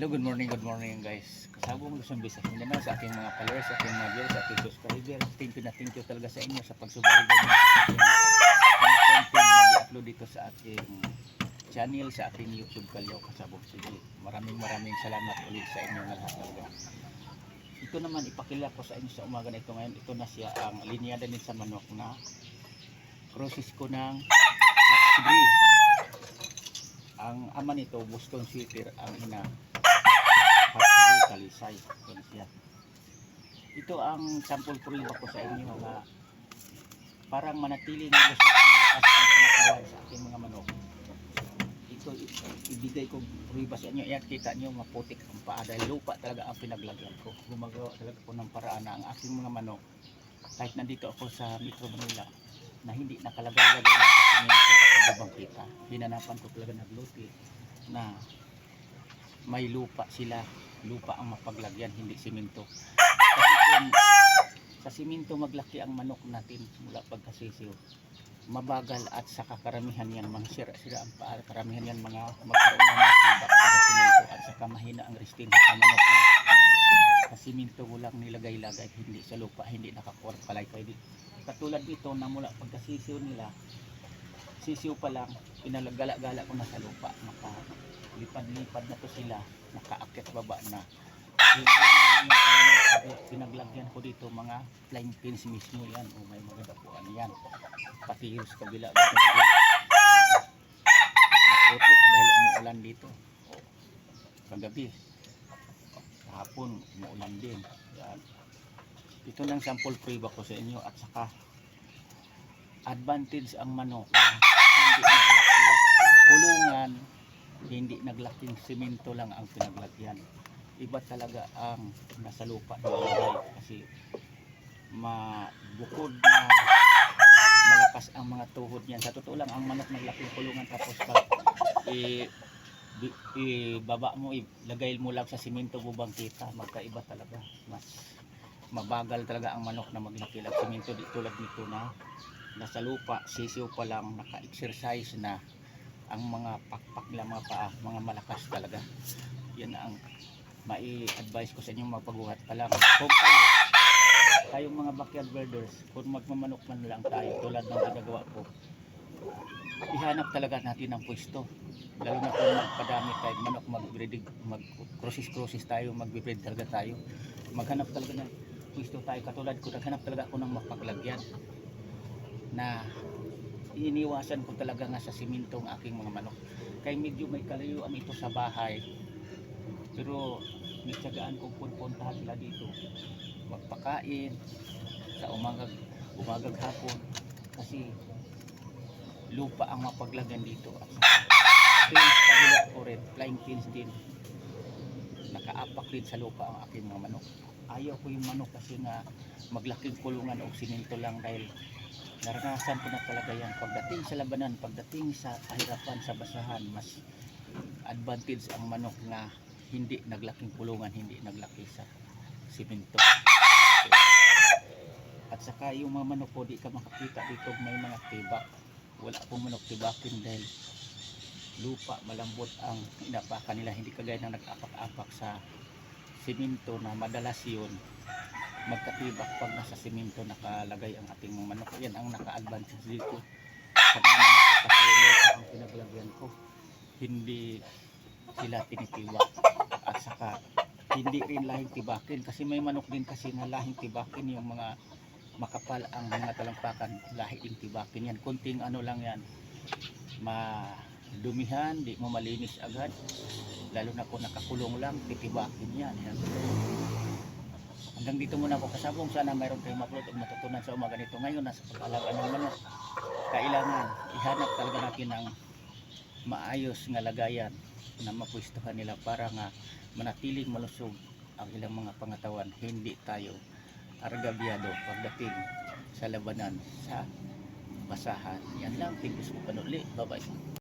Hello, good morning guys. Kasabong Luzon, Visayas, Mindanao, sa aking mga followers, sa aking mga viewers, sa aking subscribers. Thank you talaga sa inyo sa pagsubaybay niyo sa aking mga content na i-upload dito sa aking channel, sa aking YouTube Kalyaw Kasabong TV. Maraming salamat ulit sa inyo na lahat talaga. Ito naman ipakilala ko sa inyo sa umaga na ito ngayon. Ito na siya ang linyada din sa manok na process ko ng hot. Ang ama nito, Boston Sweeter, ang ina Talisay. Ito ang sample prueba ko sa inyo na parang manatiling gusto ang pangkawan sa aking mga manok. Ito ibigay ko prueba sa inyo. Yan, kita nyo maputik ang paa dahil lupa talaga ang pinaglagyan ko. Gumagawa talaga ko ng paraan na ang aking mga manok, kahit nandito ako sa Metro Manila, na hindi nakalagay-lagay lang sa simento at bubang kita. Hinanapan ko talaga nagluti na may lupa sila, lupa ang mapaglagyan, hindi simento. Kasi kung sa simento maglaki ang manok natin mula pagkasisiw, mabagal at sa karamihan yan mangsira-sira ang paa, karamihan yan mga magkaroon ng tibak sa simento at saka mahina ang resting sa manok na sa simento walang nilagay-lagay, hindi sa lupa, hindi nakakuha kalay-kalay. Katulad dito na mula pagkasisiw nila, sisiw pa lang, pinalagala-gala ko na sa lupa, lipad-lipad na to sila, nakaakyat baba na. Pinaglagyan ko dito mga flying pins mismo yan, o may mga dapuan yan, pati yung sa kabila naputik dahil umuulan dito. Kagabi, kahapon umuulan din yan. Ito lang sample prueba ko sa inyo, at saka advantage ang manok na hindi naglaki kulungan, hindi naglaking simento lang ang pinaglagyan. Iba talaga ang nasa lupa nilagay, kasi mabukod na malakas ang mga tuhod niyan. Sa totoo lang, ang manok naglaking kulungan tapos pag ibaba mo, ilagay mo lang sa simento, bubang kita, magkaiba talaga. Mas mabagal talaga ang manok na maglaki lang simento. Di tulad nito na nasa lupa, sisiw pa lang, naka-exercise na ang mga pakpak lang, mga paa, mga malakas talaga. Yan ang mai-advise ko sa inyo, mapaguhat pa lang. Kung tayong mga backyard birders, kung magmamanok man lang tayo tulad ng ginagawa ko, ihanap talaga natin ang pwesto, lalo na kung magpadami tayo manok, mag-breeding, mag-crosses tayo, mag-breed talaga tayo, maghanap talaga ng pwesto tayo. Katulad ko, naghanap talaga ako ng mapaglagyan na iniwasan ko talaga nga sa simento ang aking mga manok, kaya medyo may kalayuan ito sa bahay, pero nitsagaan kong puntahan sila dito, magpakain sa umagag hapon, kasi lupa ang mapaglagyan dito. At pins kabila ko rin, flying pins din, nakaapak din sa lupa ang aking mga manok. Ayaw ko yung manok kasi nga maglaking kulungan o simento lang, dahil naranasan ko na talaga yan. Pagdating sa labanan, pagdating sa kahirapan, sa basahan, mas advantage ang manok na hindi naglaking kulungan, hindi naglaki sa simento. At saka yung mga manok ko, di ka makakita dito may mga tibak. Wala akong manok tibakin dahil lupa, malambot ang inapakan nila, hindi kagaya na nag-apak-apak sa simento na madalas yun magkatibak pag nasa simento nakalagay ang ating mga manok. Yan ang naka-advantage dito sa mga nakapasulit ang pinaglagyan ko, hindi sila tinitibak. At saka hindi rin lahing tibakin, kasi may manok din kasi na lahing tibakin, yung mga makapal ang mga talampakan, lahi din tibakin yan. Kunting ano lang yan, madumihan, di mo malinis agad, lalo na kung nakakulong lang, titibakin yan. Hanggang dito muna ako kasabong. Sana mayroon kayong ma-upload o matutunan sa umaga nito. Ngayon nasa pag-alaga ng manok, kailangan ihanap talaga natin ng maayos nga lagayan na mapwestuhan nila para nga manatiling malusog ang ilang mga pangatawan, hindi tayo argabyado pagdating sa labanan, sa basahan. Yan lang, thank you so much. Bye bye.